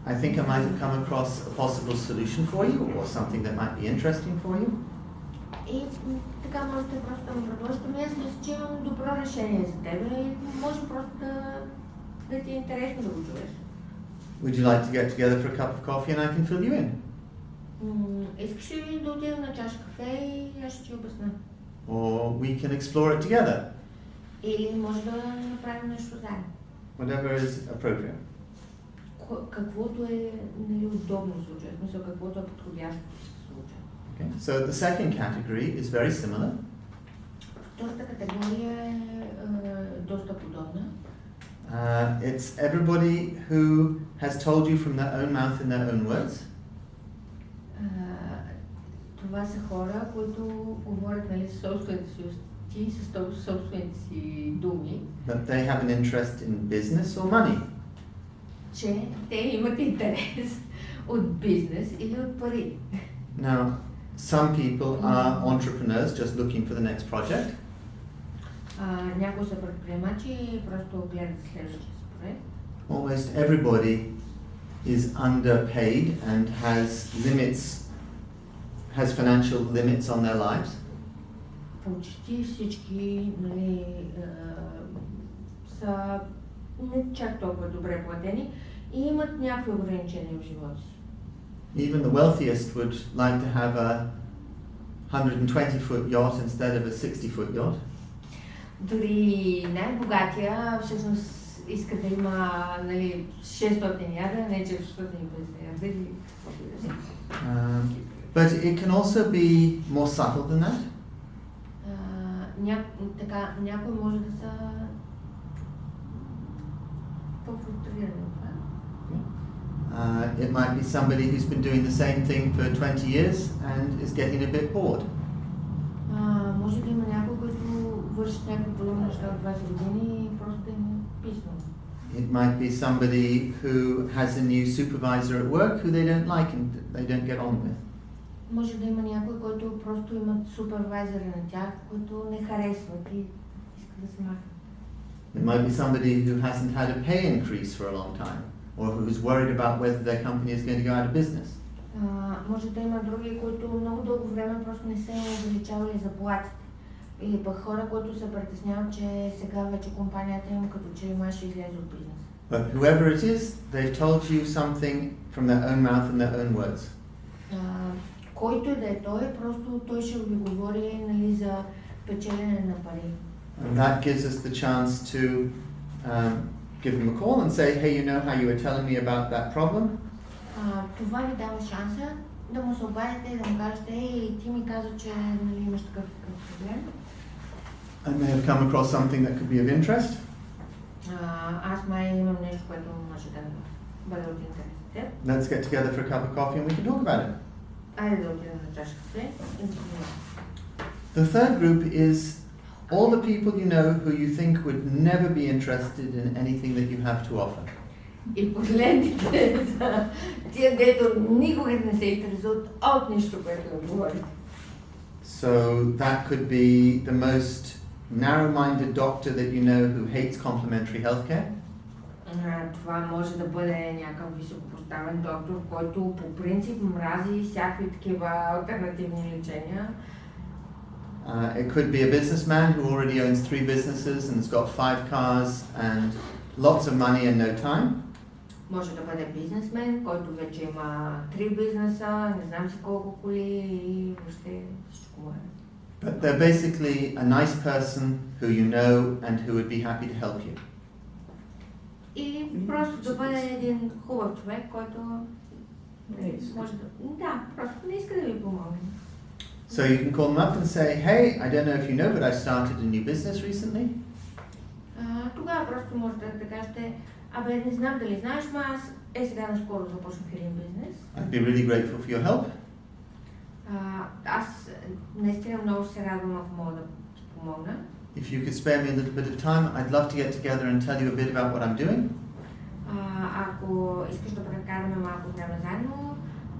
I think I might have come across a possible solution for you or something that might be interesting for you. И така можете просто да му предложите, аз мисля, че имам добро решение за теб и може просто да ти е интересно да го чуеш. Would you like to get together for a cup of coffee and I can fill you in? Искаш ли да отидем на чаша кафе и аз ще ти обясня? Or we can explore it together. Или може да направим нещо заедно. Whatever is appropriate. Каквото е удобно в случая, в смисъл каквото е подходящо в случая. Okay. So the second category is very similar. Втората категория е доста подобна. It's everybody who has told you from their own mouth in their own words. Това са хора, които говорят, нали, със собствените си усти, със собствените си думи. That they have an interest in business or money. Че те имат интерес от бизнес или от пари. Now, some people are entrepreneurs just looking for the next project. Някои са предприемачи и просто гледат следващия си проект. Almost everybody is underpaid and has financial limits on their lives. Почти всички, нали, са не чак толкова добре платени и имат някакви ограничения в живота си. Even the wealthiest would like to have a 120-foot yacht instead of a 60-foot yacht. Дори най-богатия всъщност иска да има, нали, 600 ярда, не 450 ярда. But it can also be more subtle than that. Някои може да са по-фрустрирани от това. It might be somebody who's been doing the same thing for 20 years and is getting a bit bored. Може да има някой, който върши някакви подобни неща от 20 години и просто им е писнал. It might be somebody who has a new supervisor at work who they don't like and they don't get on with. Може да има някой, който просто имат супервайзъри на тях, които не харесват и искат да се махнат. It might be somebody who hasn't had a pay increase for a long time or who's worried about whether their company is going to go out of business. Може да има други, които много дълго време просто не са увеличавали заплатите. Или пък хора, които се притесняват, че сега вече компанията им като че има ще излезе от бизнес. But whoever it is, they've told you something from their own mouth and their own words. Който и да е той, просто той ще ви говори, нали, за печелене на пари. And that gives us the chance to give them a call and say, hey, you know how you were telling me about that problem? Това ви дава шанса да му се обадите и да му кажете, ей, ти ми каза, че, нали, имаш такъв проблем. I may have come across something that could be of interest. Аз май имам нещо, което може да бъде от интерес. Let's get together for a cup of coffee and we can talk about it. Айде да отидем на чаша кафе и да поговорим. The third group is all the people you know who you think would never be interested in anything that you have to offer. И последните са тия, дето никога не се интересуват от нищо, което говорите. So that could be the most narrow-minded doctor that you know who hates complementary healthcare. Това може да бъде някакъв високопоставен доктор, който по принцип мрази всякакви такива алтернативни лечения. It could be a businessman who already owns 3 businesses and has got 5 cars and lots of money and no time. Може да бъде бизнесмен, който вече има 3 бизнеса, не знам си колко коли и въобще всичко му е. But they're basically a nice person who you know and who would be happy to help you. Или просто да бъде един хубав човек, който може да, просто не иска да ви помогне. So you can call them up and say, hey, I don't know if you know, but I started a new business recently. Тогава просто можете да кажете, абе, не знам дали знаеш, но аз сега наскоро започнах един бизнес. I'd be really grateful for your help. Аз наистина много се радвам, ако мога да ти помогна. If you could spare me a little bit of time, I'd love to get together and tell you a bit about what I'm doing. Ако искаш да прекараме малко време заедно,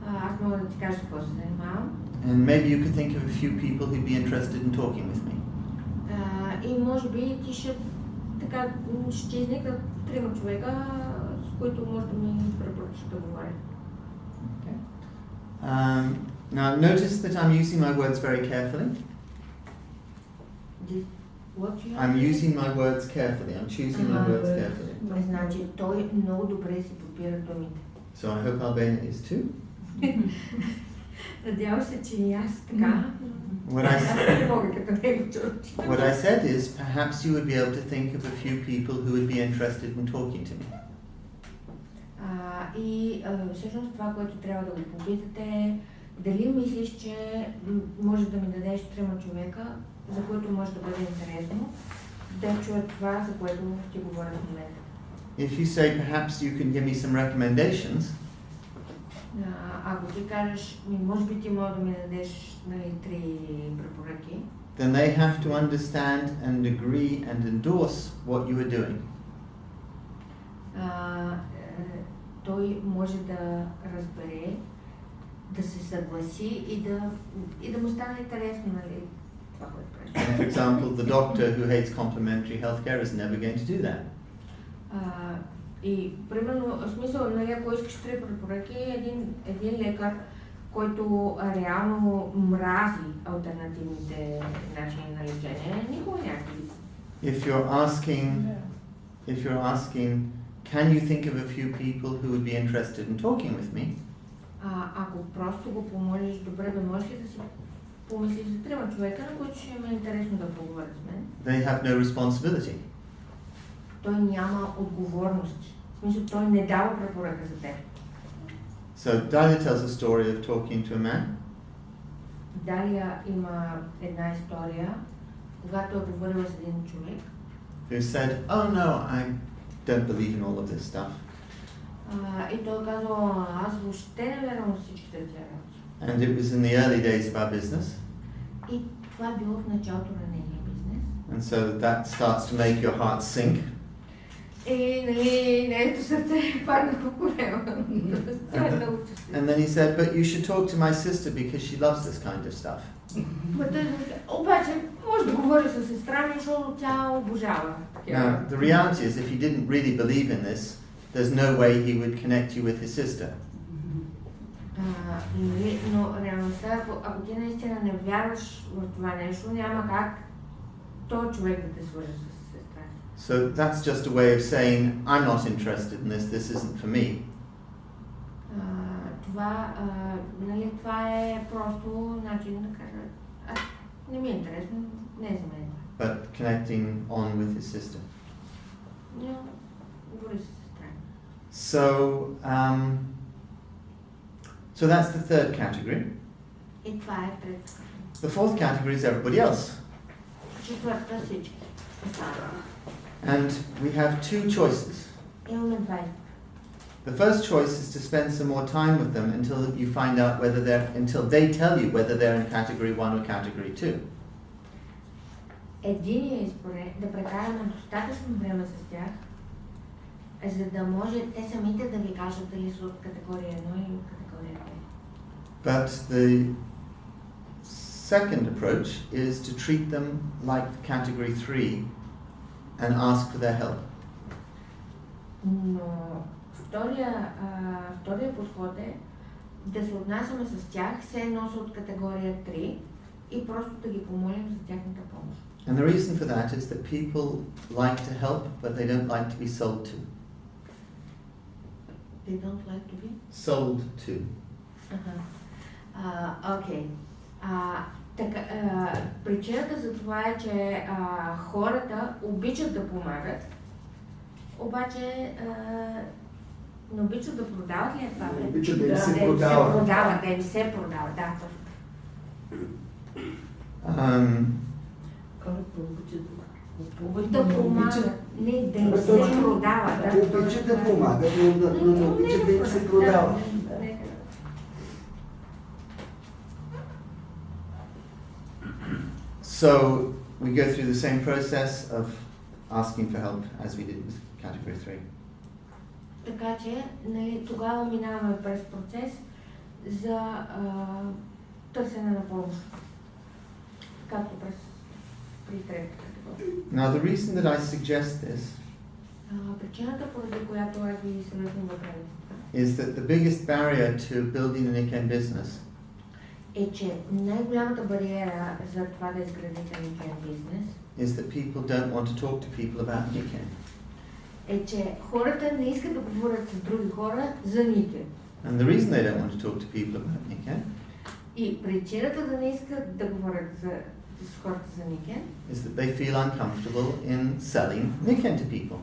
аз мога да ти кажа какво се занимавам. And maybe you could think of a few people who'd be interested in talking with me. И може би ти ще изникнат 3 човека, с които може да ми препоръчаш да говоря. Now notice that I'm using my words very carefully. I'm using my words carefully. I'm choosing my words carefully. Значи той много добре си подбира думите. So I hope Albania is too. Надявам се, че и аз така. What I said is perhaps you would be able to think of a few people who would be interested in talking to me. И всъщност това, което трябва да го попитате е дали мислиш, че може да ми дадеш 3 човека, за които може да бъде интересно да чуят това, за което ти говоря в момента. If you say perhaps you can give me some recommendations, ако ти кажеш, може би ти може да ми дадеш 3 препоръки, then they have to understand and agree and endorse what you are doing. Той може да разбере, да се съгласи и да му стане интересно, нали, това, което прави. For example, the doctor who hates complementary healthcare is never going to do that. И примерно, в смисъл, нали, ако искаш 3 препоръки, един лекар, който реално мрази алтернативните начини на лечение, никога няма да ги. If you're asking, can you think of a few people who would be interested in talking with me? Ако просто го помолиш, добре, да можеш ли да си помислиш за 3 човека, на които ще им е интересно да поговорят с мен? They have no responsibility. Той няма отговорности. В смисъл, той не дава препоръка за теб. So Dalia tells a story of talking to a man. Далия има една история, когато е говорила с един човек. Who said, "Oh no, I don't believe in all of this stuff." И той казал, аз въобще не вярвам в всичките тези работи. And it was in the early days of our business. И това било в началото на нейния бизнес. And so that starts to make your heart sink. И нали, нейното сърце падна по колема. And then he said, "But you should talk to my sister because she loves this kind of stuff." Обаче, може да говори с сестра ми, защото тя обожава. Now, the reality is, if he didn't really believe in this, there's no way he would connect you with his sister. Но реалността, ако ти наистина не вярваш в това нещо, няма как този човек да те свърже с сестра. So that's just a way of saying, I'm not interested in this, this isn't for me. Това е просто начин да кажа, не ми е интересно, не е за мен. But connecting on with his sister. Но, говори с сестра. So that's the third category. И това е трета. The fourth category is everybody else. Четвърта всички. And we have 2 choices. Имаме 2. The first choice is to spend some more time with them until you find out until they tell you whether they're in category 1 or category 2. Единият избор е да прекараме достатъчно време с тях, за да може те самите да ви кажат дали са от категория 1 или от категория 2. But the second approach is to treat them like category 3 and ask for their help. Но втория подход е да се отнасяме с тях, все едно са от категория 3 и просто да ги помолим за тяхната помощ. And the reason for that is that people like to help, but they don't like to be sold to. They don't like to be? Sold to. Окей. Причината за това е, че хората обичат да помагат, обаче не обичат да продават ли е това? Обичат да им се продава. Да им се продава, да. Да помагат. Не, да им се продава. Обичат да помагат, но не обичат да им се продава. So we go through the same process of asking for help as we did with category 3. Така че, нали, тогава минаваме през процес за търсене на помощ. Както при трета категория. Now the reason that I suggest this Причината, поради която аз ви съветвам да правите това, is that the biggest barrier to building an Nikken business е, че най-голямата бариера за това да изградите Nikken бизнес is that people don't want to talk to people about Nikken. е, че хората не искат да говорят с други хора за Nikken. And the reason they don't want to talk to people about Nikken И причината да не искат да говорят с хората за Nikken is that they feel uncomfortable in selling Nikken to people.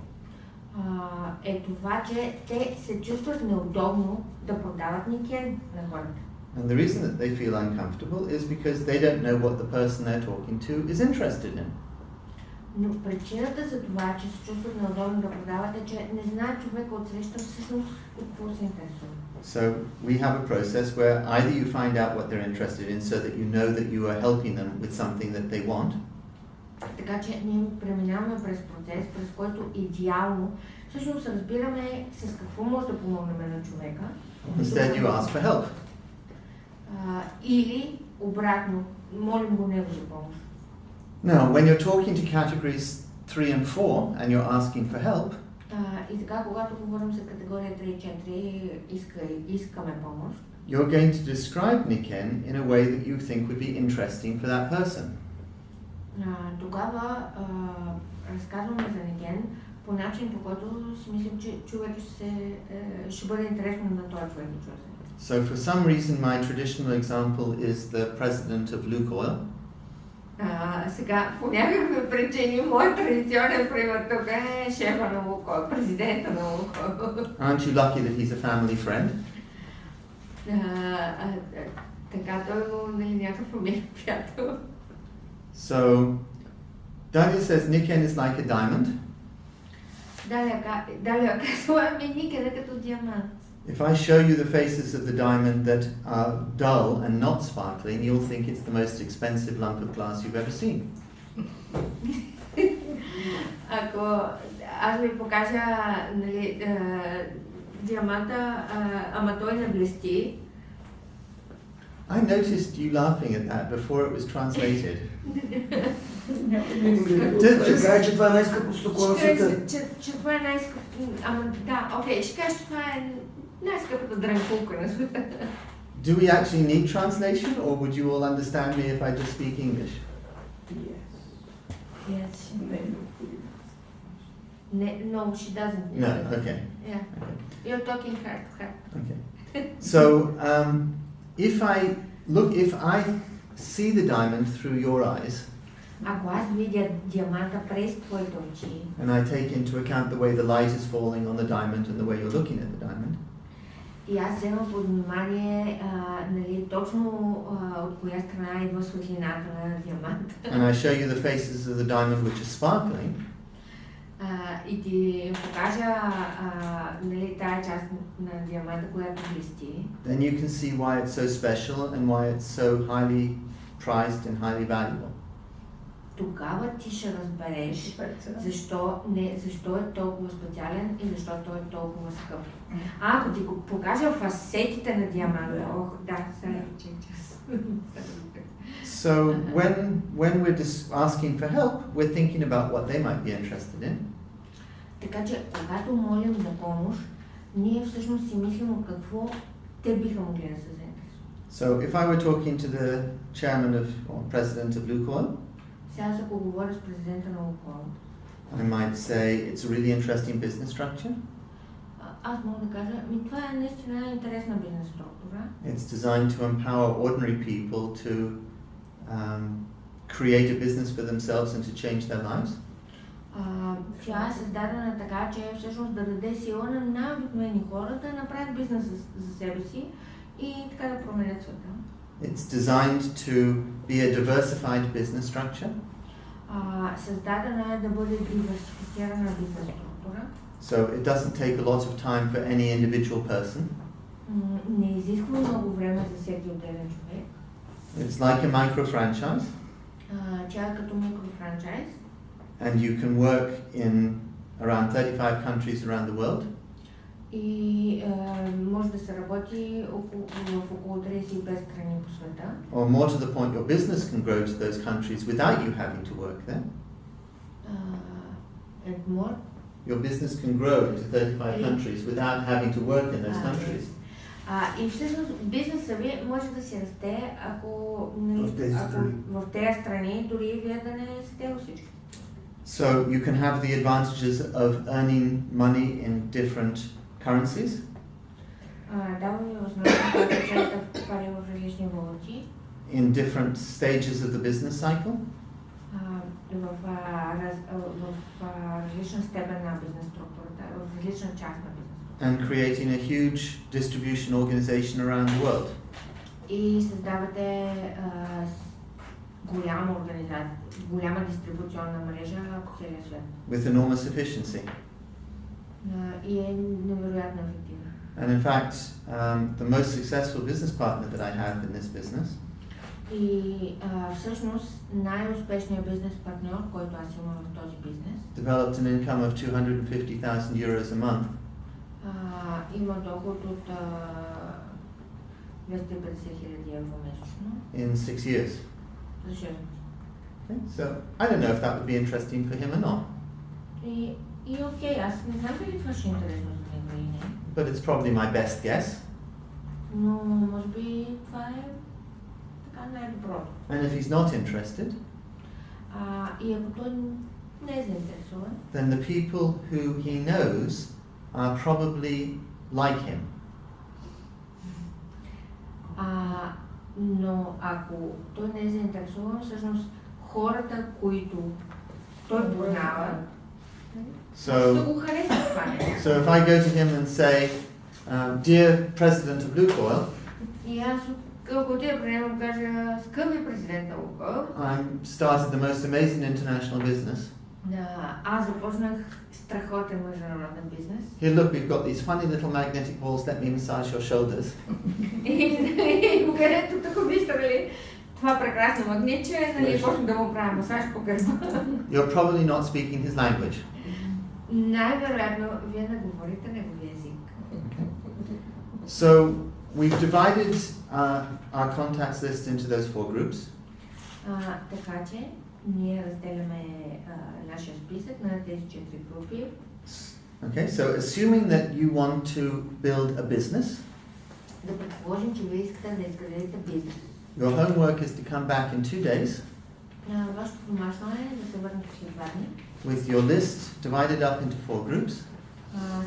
Е това, че те се чувстват неудобно да продават Nikken на хората. And the reason that they feel uncomfortable is because they don't know what the person they're talking to is interested in. Но причината за това, че се чувстват неудобно да продават е, че не знаят човека отсреща всъщност от какво се интересува. So we have a process where either you find out what they're interested in so that you know that you are helping them with something that they want. Така че ние преминаваме през процес, през който идеално всъщност разбираме с какво може да помогнем на човека. Instead you ask for help. Или обратно, молим го него за помощ. Now, when you're talking to categories 3 and 4 and you're asking for help, И така, когато говорим за категория 3 и 4, искаме помощ, you're going to describe Nikken in a way that you think would be interesting for that person. Тогава разказваме за Nikken по начин, по който си мислим, че човек ще бъде интересно на този човек да чуе. So for some reason my traditional example is the president of Lukoil. Сега, по някакви причини, моят традиционен пример тук е шефа на Лукойл, президента на Лукойл. Aren't you lucky that he's a family friend? Така, той е някакъв фамилия приятел. So, Dalia says Nikken is like a diamond. Далия казва, Nikken е като диамант. If I show you the faces of the diamond that are dull and not sparkling, you'll think it's the most expensive lump of glass you've ever seen. Ако аз ви покажа диаманта, ама той не блести. I noticed you laughing at that before it was translated. Ще кажа, че това е най-скъпо стъкло на света. Че това е най-скъпо... Ама да, окей, ще кажа, че това е най-скъпата дрънкулка на света. Do we actually need translation, or would you all understand me if I just speak English? Yes. No, she doesn't. No, okay. Yeah. Okay. You're talking heart to heart. Okay. So, if I see the diamond through your eyes, Ако аз видя диаманта през твоите очи, and I take into account the way the light is falling on the diamond and the way you're looking at the diamond, и аз вземам под внимание точно от коя страна идва светлината на диаманта. and I show you the faces of the diamond which are sparkling, И ти покажа тая част на диаманта, която блести, then you can see why it's so special and why it's so highly prized and highly valuable. Тогава ти ще разбереш защо е толкова специален и защо той е толкова скъп. Ако ти го покажа фасетите на диаманта, So when we're asking for help, we're thinking about what they might be interested in. Така че, когато молим за помощ, ние всъщност си мислим от какво те биха могли да се заинтересуват. So if I were talking to the chairman or president of Lukoil, Сега ако говоря с президента на Лукойл, I might say it's a really interesting business structure. аз мога да кажа, това е наистина интересна бизнес структура. It's designed to empower ordinary people to create a business for themselves and to change their lives. Тя е създадена така, че всъщност да даде сила на най-обикновени хора да направят бизнес за себе си и така да променят света. It's designed to be a diversified business structure. Създадена е да бъде диверсифицирана бизнес структура. So it doesn't take a lot of time for any individual person. Не изисква много време за всеки отделен човек. It's like a micro-franchise. Тя е като микрофранчайз. And you can work in around 35 countries around the world. И може да се работи в около 35 страни по света. Or more to the point, your business can grow to those countries without you having to work there. And more? your business can grow to 35 countries without having to work in those countries. И всъщност бизнеса ви може да се расте, ако в тези страни, дори вие да не сте във всички. So you can have the advantages of earning money in different currencies. Дава ви възможност да печелите пари в различни валути. In different stages of the business cycle. В различна степен на бизнес структурата, в различна част на бизнес. And creating a huge distribution organization around the world. И създавате голяма организация, голяма дистрибуционна мрежа по целия свет. With enormous efficiency. И е невероятно ефективна. And in fact, the most successful business partner that I have in this business. И всъщност най-успешният бизнес партньор, който аз имам в този бизнес, developed an income of 250,000 euros a month. Има доход от 250,000 евро месечно. In 6 years. За 6 години. Okay, so I don't know if that would be interesting for him or not. И окей, аз не знам дали това ще е интересно за него или не. But it's probably my best guess. Но може би това е така най-доброто. And if he's not interested, и ако той не е заинтересован, then the people who he knows are probably like him. Но ако той не е заинтересован, всъщност хората, които той познава, да го харесват това нещо. So if I go to him and say, dear President of Lukoil, и аз ако отида при него кажа, скъпи президент на Лукойл, I started the most amazing international business. Аз започнах страхотен международен бизнес. Here, look, we've got these funny little magnetic balls. Let me massage your shoulders. И когато тук вижте, нали, това прекрасно магнитче, нали, почна да му правя масаж по гърба. You're probably not speaking his language. Най-вероятно, вие не говорите неговия език. So we've divided our contacts list into those 4 groups. Така че ние разделяме нашия списък на тези 4 групи. Okay, so assuming that you want to build a business, да предположим, че вие искате да изградите бизнес. Your homework is to come back in 2 days. Вашето домашно е да се върнете след 2 дни. With your list divided up into 4 groups.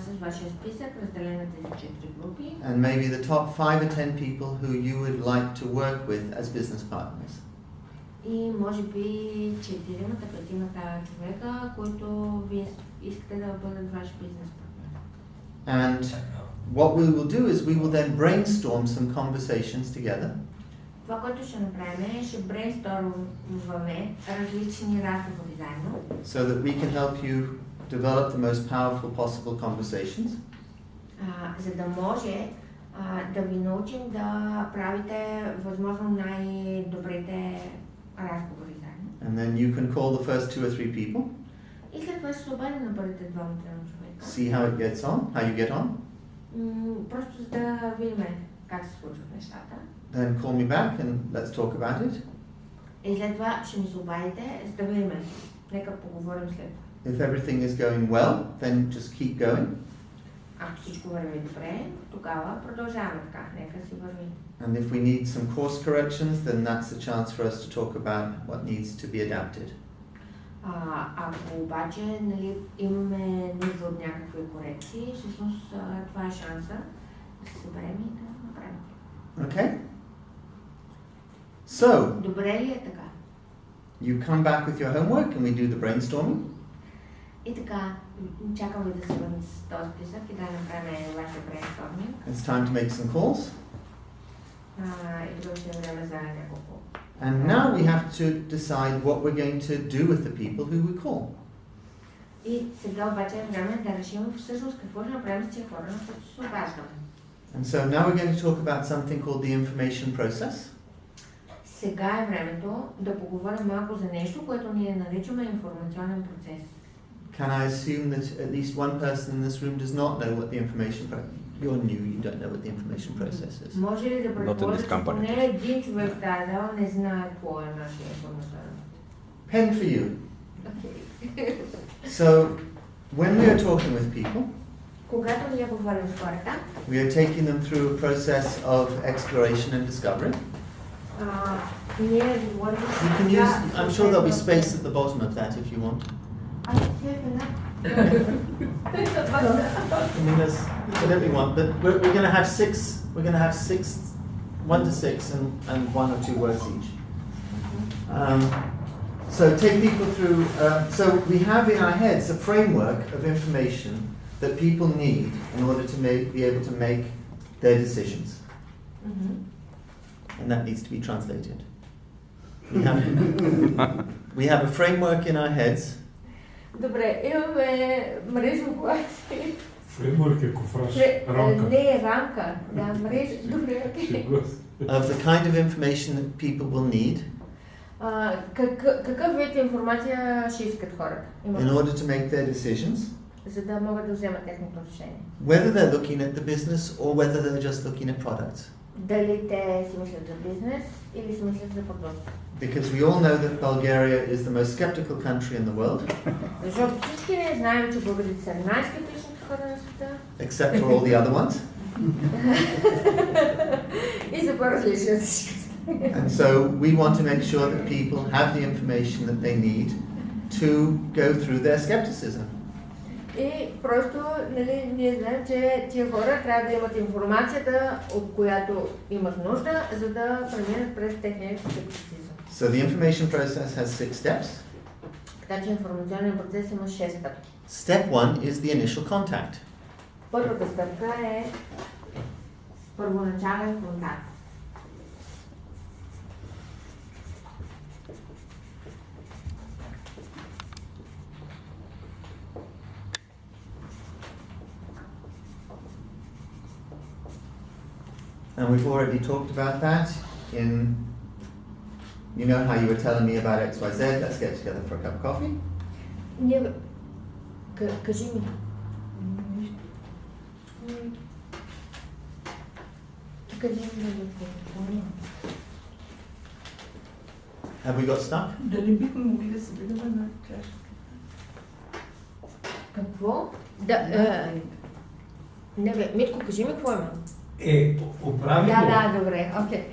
С вашия списък разделен на тези 4 групи. And maybe the top 5 or 10 people who you would like to work with as business partners. И може би 4-5 човека, които вие искате да бъдат ваш бизнес партнер. And what we will do is we will then brainstorm some conversations together. Това, което ще направим е, ще брейнстормваме различни разговори заедно. So that we can help you develop the most powerful possible conversations. За да може да ви научим да правите възможно най-добрите разговори заедно. And then you can call the first 2 or 3 people. И след това ще се обадим на първите 2-3 човека. See how it gets on, how you get on. Просто за да видим как се случват нещата. Then call me back and let's talk about it. И след това ще ми се обадите, за да видим. Нека поговорим след това. If everything is going well, then just keep going. Ако всичко върви добре, тогава продължаваме така. Нека си върви. And if we need some course corrections, then that's a chance for us to talk about what needs to be adapted. Ако обаче, нали, имаме нужда от някакви корекции, всъщност това е шанса да се съберем и да направим. Okay? So, добре ли е така? You come back with your homework and we do the brainstorming. И така, чакам ви да се върнете с този списък и да направим вашия брейнсторминг. It's time to make some calls. И тук ще време за няколко. And now we have to decide what we're going to do with the people who we call. И сега обаче е време да решим всъщност какво ще направим с тези хора, на които се обаждаме. And so now we're going to talk about something called the information process. Сега е времето да поговорим малко за нещо, което ние наричаме информационен процес. Can I assume that at least one person in this room does not know what the information process is? You're new, you don't know what the information process is. Може ли да предположите, че поне един човек в тази зала не знае какво е нашия информационен процес? Pen for you. Okay. So, when we are talking with people, когато ние говорим с хората, we are taking them through a process of exploration and discovery. ние говорим You can use, I'm sure there'll be space at the bottom of that if you want. I have enough. I mean, there's whatever you want, but we're going to have six, 1 to 6, and 1 or 2 words each. So take people through, so we have in our heads a framework of information that people need in order to be able to make their decisions. And that needs to be translated. We have a framework in our heads. Добре, имаме мрежа в глави. Фреймворк е кофраж, рамка. Не, рамка. Да, мрежа. Добре, окей. Of the kind of information that people will need. Какъв вид информация ще искат хората? In order to make their decisions. За да могат да вземат техното решение. Whether they're looking at the business or whether they're just looking at products. Дали те си мислят за бизнес или си мислят за продукт. Because we all know that Bulgaria is the most skeptical country in the world. Защото всички ние знаем, че българите са най-скептичните хора на света. Except for all the other ones. И за по-различни от всички. And so we want to make sure that people have the information that they need to go through their skepticism. И просто, нали, ние знаем, че тия хора трябва да имат информацията, от която имат нужда, за да преминат през техния скептицизъм. So the information process has 6 steps. Така че информационният процес има 6 стъпки. Step 1 is the initial contact. Първата стъпка е първоначален контакт. And we've already talked about that in, you know how you were telling me about XYZ, let's get together for a cup of coffee. Ние, кажи ми. Кажи ми. Have we got stuck? Дали бихме могли да се видим на чашка? Какво? Не бе, Митко, кажи ми какво има. Оправи го. Да, добре, окей.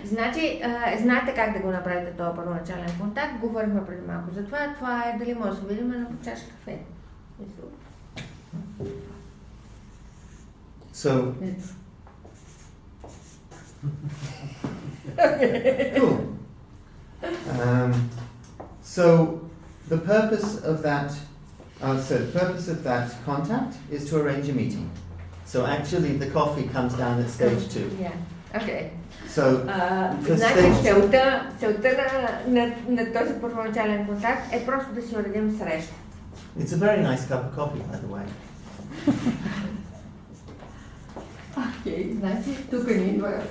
Значи, знаете как да го направите този първоначален контакт, говорихме преди малко за това. Това е дали може да се видим на чаша кафе. So, cool. So the purpose of that contact is to arrange a meeting. So actually the coffee comes down at stage 2. Yeah. Okay. So значи целта на този първоначален контакт е просто да си уредим среща. It's a very nice cup of coffee, by the way. Окей, значи тук ни идва.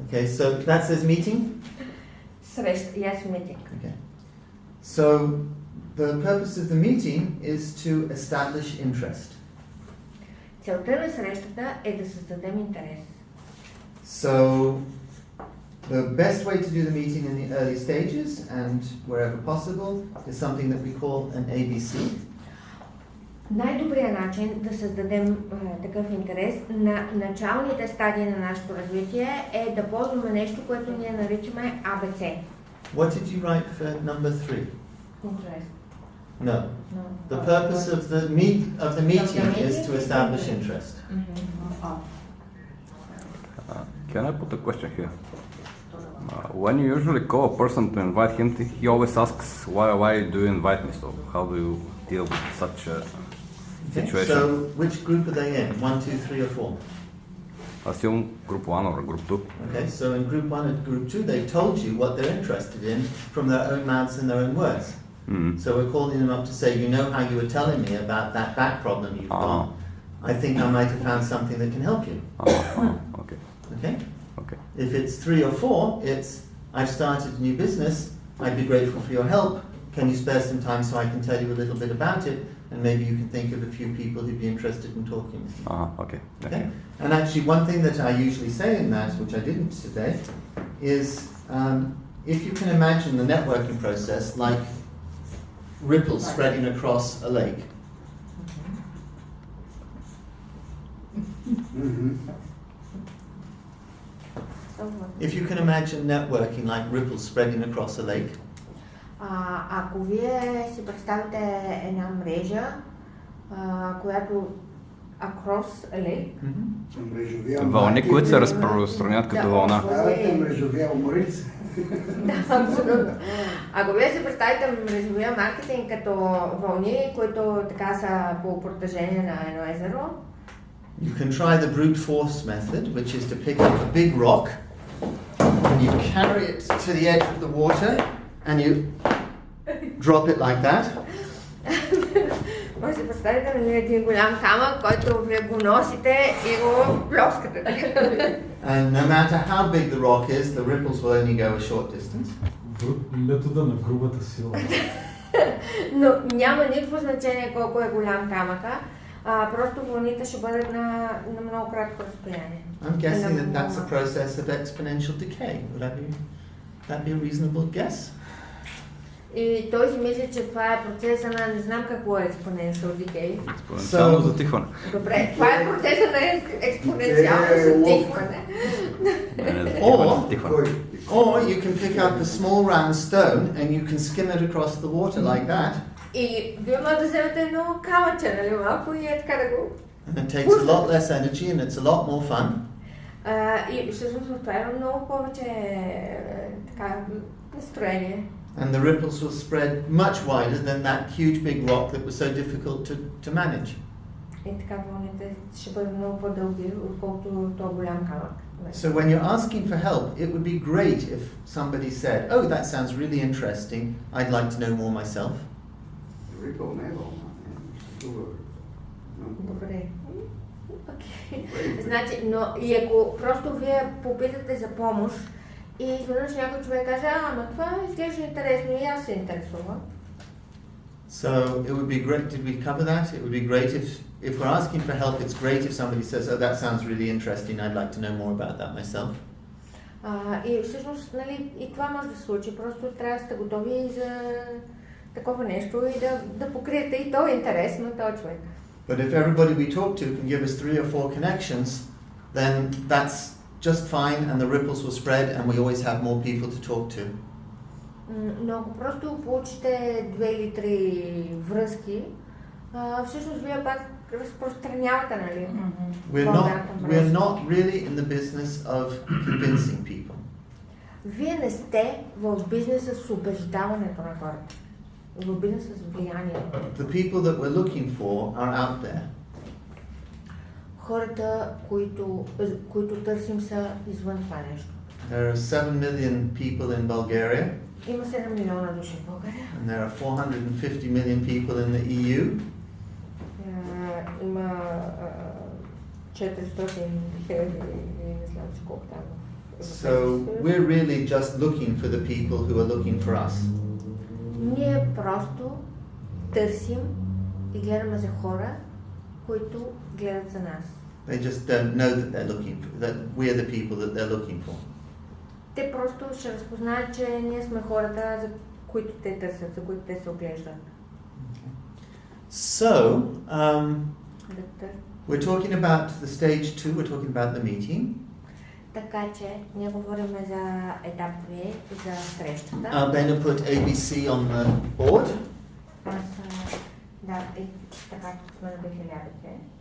Okay, so that says meeting? Среща, yes, meeting. Okay. So the purpose of the meeting is to establish interest. Целта на срещата е да създадем интерес. So the best way to do the meeting in the early stages and wherever possible is something that we call an ABC. Най-добрият начин да създадем такъв интерес на началните стадии на нашето развитие е да ползваме нещо, което ние наричаме ABC. What did you write for number 3? Интерес. No. The purpose of the meeting is to establish interest. Can I put a question here? When you usually call a person to invite him, he always asks, why do you invite me? So how do you deal with such a situation? So which group are they in? 1, 2, 3 or 4? Аз имам group 1 or group 2. Okay, so in group 1 and group 2 they've told you what they're interested in from their own mouths and their own words. So we're calling them up to say, you know how you were telling me about that back problem you've got. I think I might have found something that can help you. Okay. Okay? Okay. If it's 3 or 4, it's, I've started a new business, I'd be grateful for your help. Can you spare some time so I can tell you a little bit about it? And maybe you can think of a few people who'd be interested in talking with you. Okay. Okay? And actually one thing that I usually say in that, which I didn't today, is if you can imagine the networking process like ripples spreading across a lake. If you can imagine networking like ripples spreading across a lake, Ако вие си представите една мрежа, която across a lake, Вълни, които се разпространят като вълна. Мрежовия уморец. да, абсолютно. Ако вие си представите мрежовия маркетинг като вълни, които така са по протежение на едно езеро, you can try the brute force method, which is to pick up a big rock and you carry it to the edge of the water and you drop it like that. може да си представите на един голям камък, който вие го носите и го плескате. And no matter how big the rock is, the ripples will only go a short distance. Метода на грубата сила. Но няма никакво значение колко е голям камъка, просто вълните ще бъдат на много кратко разстояние. I'm guessing that that's a process of exponential decay. Would that be a reasonable guess? И той си мисли, че това е процеса на не знам какво е exponential decay. Експоненциално затихване. Добре, това е процеса на експоненциално затихване. Or you can pick up a small round stone and you can skim it across the water like that. И вие може да вземете едно камъче, нали, малко и е така да го... And it takes a lot less energy and it's a lot more fun. И всъщност това има много повече така настроение. And the ripples will spread much wider than that huge big rock that was so difficult to manage. И така вълните ще бъдат много по-дълги, отколкото този голям камък. So when you're asking for help, it would be great if somebody said, "Oh, that sounds really interesting. I'd like to know more myself." Добре. Окей. Значи, но и ако просто вие попитате за помощ и изведнъж някой човек каже, ама това изглежда интересно и аз се интересувам. So it would be great. Did we cover that? It would be great if we're asking for help. It's great if somebody says, "Oh, that sounds really interesting. I'd like to know more about that myself." И всъщност, нали, и това може да се случи. Просто трябва да сте готови за такова нещо и да покриете и то интерес на този човек. But if everybody we talk to can give us 3 or 4 connections, then that's just fine, and the ripples will spread, and we always have more people to talk to. Но ако просто получите 2 или 3 връзки, всъщност вие пак разпространявате, нали? We're not really in the business of convincing people. Вие не сте в бизнеса с убеждаването на хората. В бизнеса с влияние. The people that we're looking for are out there. Хората, които търсим, са извън това нещо. There are 7 million people in Bulgaria. Има 7 милиона души в България. And there are 450 million people in the EU. Има 400 хиляди, не знам си колко там. So we're really just looking for the people who are looking for us. Ние просто търсим и гледаме за хора, които гледат за нас. They just don't know that they're looking for, that we're the people that they're looking for. Те просто ще разпознаят, че ние сме хората, за които те търсят, за които те се оглеждат. So, we're talking about the stage 2, we're talking about the meeting. Така че ние говорим за етап 2, за срещата. I'm going to put ABC on the board. Да, и така сме на 2000.